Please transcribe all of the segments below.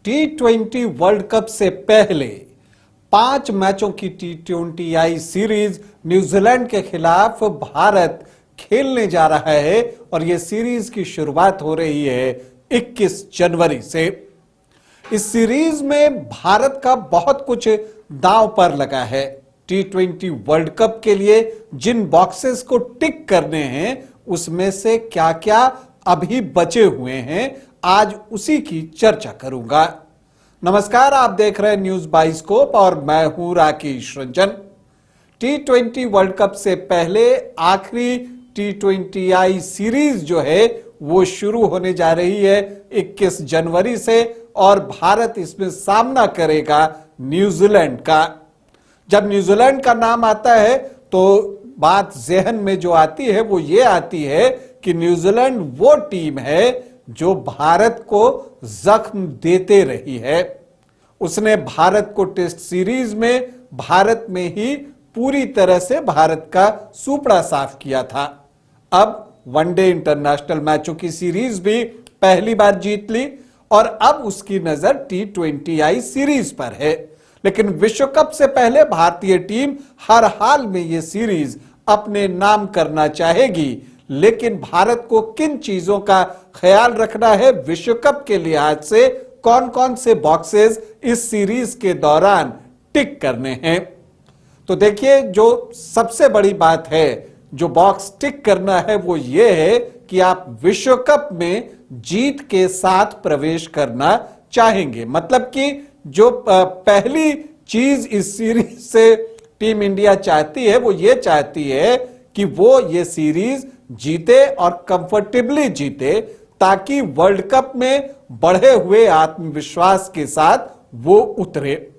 T20 world cup से पहले 5 मैचों की T20I सीरीज न्यूजीलैंड के खिलाफ भारत खेलने जा रहा है और यह सीरीज की शुरुआत हो रही है 21 जनवरी से। इस सीरीज में भारत का बहुत कुछ दांव पर लगा है। T20 वर्ल्ड कप के लिए जिन बॉक्सेस को टिक करने हैं उसमें से क्या क्या अभी बचे हुए हैं, आज उसी की चर्चा करूंगा। नमस्कार, आप देख रहे हैं न्यूज बाइस्कोप और मैं हूं Rakesh Ranjan. T20 world cup से पहले आखिरी T20I सीरीज जो है वो शुरू होने जा रही है 21 जनवरी से और भारत इसमें सामना करेगा न्यूजीलैंड का। जब न्यूजीलैंड का नाम आता है तो बात ज़हन में जो आती है वो ये आती है कि न्यूजीलैंड वो टीम है जो भारत को जख्म देते रही है। उसने भारत को टेस्ट सीरीज में भारत में ही पूरी तरह से भारत का सूपड़ा साफ किया था। अब वनडे इंटरनेशनल मैचों की सीरीज भी पहली बार जीत ली और अब उसकी नजर T20I सीरीज पर है। लेकिन विश्व कप से पहले भारतीय टीम हर हाल में यह सीरीज अपने नाम करना चाहेगी। लेकिन भारत को किन चीजों का ख्याल रखना है, विश्व कप के लिहाज से कौन कौन से बॉक्सेस इस सीरीज के दौरान टिक करने हैं, तो देखिए जो सबसे बड़ी बात है, जो बॉक्स टिक करना है वो ये है कि आप विश्व कप में जीत के साथ प्रवेश करना चाहेंगे। मतलब कि जो पहली चीज इस सीरीज से टीम इंडिया चाहती है वो ये चाहती है कि वो ये सीरीज जीते और कंफर्टेबली जीते, ताकि वर्ल्ड कप में बढ़े हुए आत्मविश्वास के साथ वो उतरे।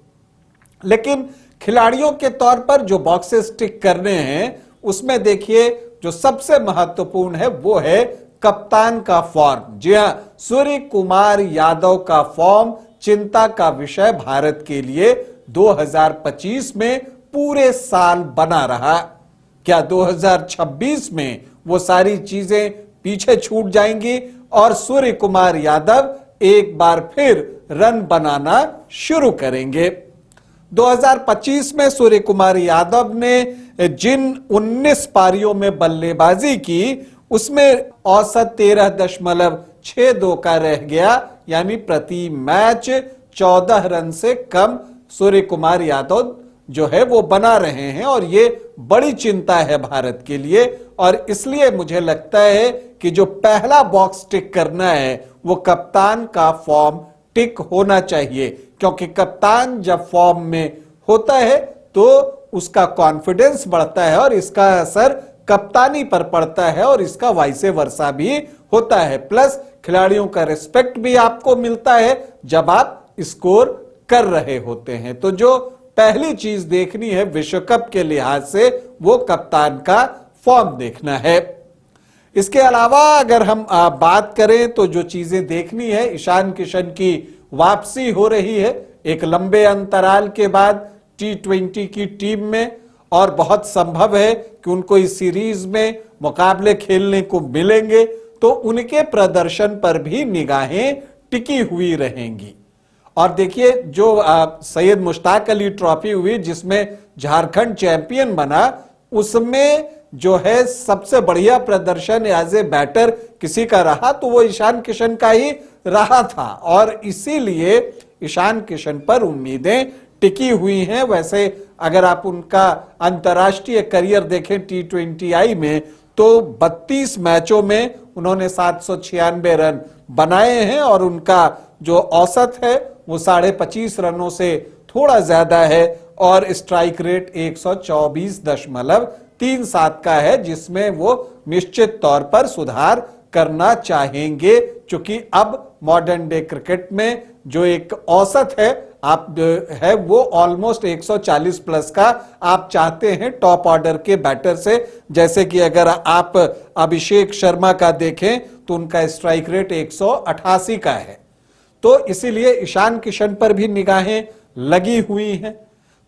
लेकिन खिलाड़ियों के तौर पर जो बॉक्सेस टिक करने हैं उसमें देखिए जो सबसे महत्वपूर्ण है वो है कप्तान का फॉर्म। जी हां, सूर्य कुमार यादव का फॉर्म चिंता का विषय भारत के लिए 2025 में पूरे साल बना रहा। क्या 2026 में वो सारी चीजें पीछे छूट जाएंगी और सूर्य कुमार यादव एक बार फिर रन बनाना शुरू करेंगे? 2025 में सूर्य कुमार यादव ने जिन 19 पारियों में बल्लेबाजी की उसमें औसत 13.62 का रह गया, यानी प्रति मैच 14 रन से कम सूर्य कुमार यादव जो है वो बना रहे हैं और ये बड़ी चिंता है भारत के लिए। और इसलिए मुझे लगता है कि जो पहला बॉक्स टिक करना है वो कप्तान का फॉर्म टिक होना चाहिए, क्योंकि कप्तान जब फॉर्म में होता है तो उसका कॉन्फिडेंस बढ़ता है और इसका असर कप्तानी पर पड़ता है और इसका वाइसे वर्सा भी होता है। प्लस खिलाड़ियों का रिस्पेक्ट भी आपको मिलता है जब आप स्कोर कर रहे होते हैं। तो जो पहली चीज देखनी है विश्व कप के लिहाज से वो कप्तान का फॉर्म देखना है। इसके अलावा अगर हम बात करें तो जो चीजें देखनी है, ईशान किशन की वापसी हो रही है एक लंबे अंतराल के बाद T20 की टीम में और बहुत संभव है कि उनको इस सीरीज में मुकाबले खेलने को मिलेंगे, तो उनके प्रदर्शन पर भी निगाहें टिकी हुई रहेंगी। और देखिए जो सैयद मुश्ताक अली ट्रॉफी हुई जिसमें झारखंड चैंपियन बना, उसमें जो है सबसे बढ़िया प्रदर्शन एज ए बैटर किसी का रहा तो वो ईशान किशन का ही रहा था और इसीलिए ईशान किशन पर उम्मीदें टिकी हुई हैं। वैसे अगर आप उनका अंतर्राष्ट्रीय करियर देखें T20I में तो 32 मैचों में उन्होंने 796 रन बनाए हैं और उनका जो औसत है वो 25.5 रनों से थोड़ा ज्यादा है और स्ट्राइक रेट 124.37 का है, जिसमें वो निश्चित तौर पर सुधार करना चाहेंगे। क्योंकि अब मॉडर्न डे क्रिकेट में जो एक औसत है आप है वो ऑलमोस्ट 140 प्लस का आप चाहते हैं टॉप ऑर्डर के बैटर से। जैसे कि अगर आप अभिषेक शर्मा का देखें तो उनका स्ट्राइक रेट 188 का है। तो इसीलिए ईशान किशन पर भी निगाहें लगी हुई हैं।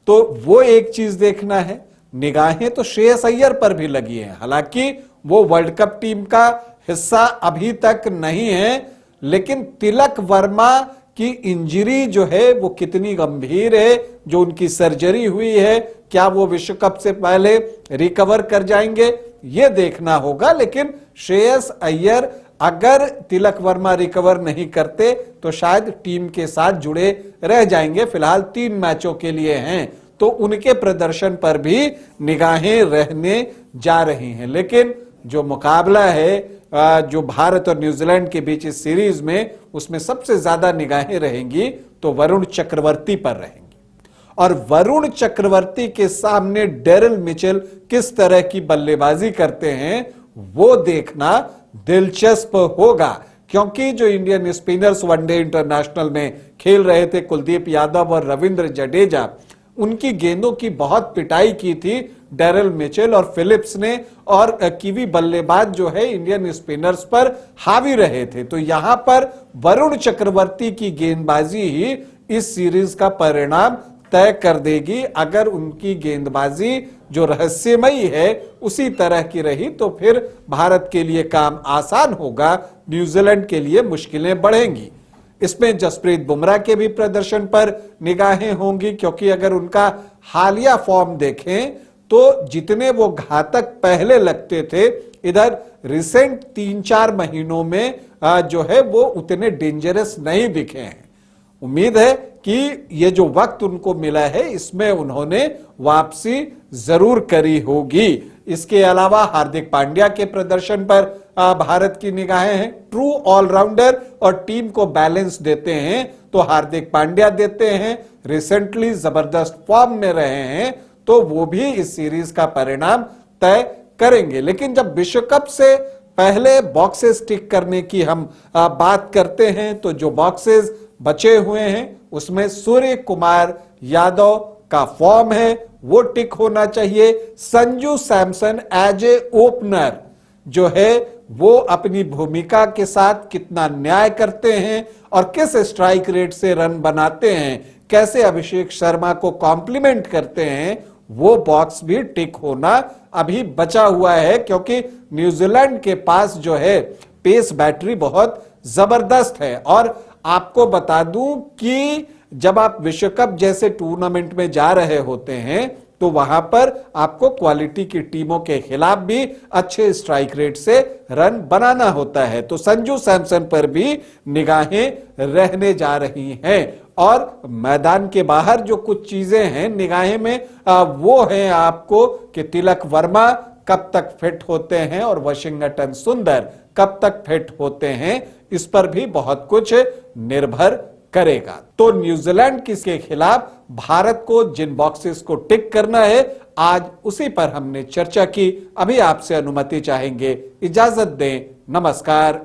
तो वो एक चीज देखना है। निगाहें तो श्रेयस अय्यर पर भी लगी हैं, हालांकि वो वर्ल्ड कप टीम का हिस्सा अभी तक नहीं है, लेकिन तिलक वर्मा कि इंजरी जो है वो कितनी गंभीर है, जो उनकी सर्जरी हुई है, क्या वो विश्व कप से पहले रिकवर कर जाएंगे, ये देखना होगा। लेकिन श्रेयस अय्यर अगर तिलक वर्मा रिकवर नहीं करते तो शायद टीम के साथ जुड़े रह जाएंगे। फिलहाल 3 मैचों के लिए हैं, तो उनके प्रदर्शन पर भी निगाहें रहने जा रही हैं। लेकिन जो मुकाबला है जो भारत और न्यूजीलैंड के बीच इस सीरीज में, उसमें सबसे ज्यादा निगाहें रहेंगी तो वरुण चक्रवर्ती पर रहेंगी। और वरुण चक्रवर्ती के सामने डेरिल मिचेल किस तरह की बल्लेबाजी करते हैं वो देखना दिलचस्प होगा, क्योंकि जो इंडियन स्पिनर्स वनडे इंटरनेशनल में खेल रहे थे, कुलदीप यादव और रविंद्र जडेजा, उनकी गेंदों की बहुत पिटाई की थी डेरिल मिचेल और फिलिप्स ने, और कीवी बल्लेबाज जो है इंडियन स्पिनर्स पर हावी रहे थे। तो यहां पर वरुण चक्रवर्ती की गेंदबाजी ही इस सीरीज का परिणाम तय कर देगी। अगर उनकी गेंदबाजी जो रहस्यमयी है उसी तरह की रही तो फिर भारत के लिए काम आसान होगा, न्यूजीलैंड के लिए मुश्किलें बढ़ेंगी। इसमें जसप्रीत बुमराह के भी प्रदर्शन पर निगाहें होंगी, क्योंकि अगर उनका हालिया फॉर्म देखें तो जितने वो घातक पहले लगते थे, इधर रिसेंट 3-4 महीनों में जो है वो उतने डेंजरस नहीं दिखे हैं। उम्मीद है कि ये जो वक्त उनको मिला है इसमें उन्होंने वापसी जरूर करी होगी। इसके अलावा हार्दिक पांड्या के प्रदर्शन पर भारत की निगाहें हैं। ट्रू ऑलराउंडर और टीम को बैलेंस देते हैं तो हार्दिक पांड्या देते हैं, रिसेंटली जबरदस्त फॉर्म में रहे हैं, तो वो भी इस सीरीज का परिणाम तय करेंगे। लेकिन जब विश्व कप से पहले बॉक्सेस टिक करने की हम बात करते हैं तो जो बॉक्सेस बचे हुए हैं उसमें सूर्य कुमार यादव का फॉर्म है वो टिक होना चाहिए। Sanju Samson as a opener जो है वो अपनी भूमिका के साथ कितना न्याय करते हैं और किस स्ट्राइक रेट से रन बनाते हैं, कैसे अभिषेक शर्मा को कॉम्प्लीमेंट करते हैं, वो बॉक्स भी टिक होना अभी बचा हुआ है, क्योंकि न्यूजीलैंड के पास जो है पेस बैटरी बहुत जबरदस्त है। और आपको बता दूं कि जब आप विश्व कप जैसे टूर्नामेंट में जा रहे होते हैं तो वहां पर आपको क्वालिटी की टीमों के खिलाफ भी अच्छे स्ट्राइक रेट से रन बनाना होता है। तो संजू सैमसन पर भी निगाहें रहने जा रही हैं। और मैदान के बाहर जो कुछ चीजें हैं निगाहें में वो हैं आपको कि तिलक वर्मा कब तक फिट होते हैं और वाशिंगटन सुंदर कब तक फिट होते हैं, इस पर भी बहुत कुछ निर्भर करेगा। तो न्यूजीलैंड के खिलाफ भारत को जिन बॉक्सेस को टिक करना है आज उसी पर हमने चर्चा की। अभी आपसे अनुमति चाहेंगे, इजाजत दें, नमस्कार।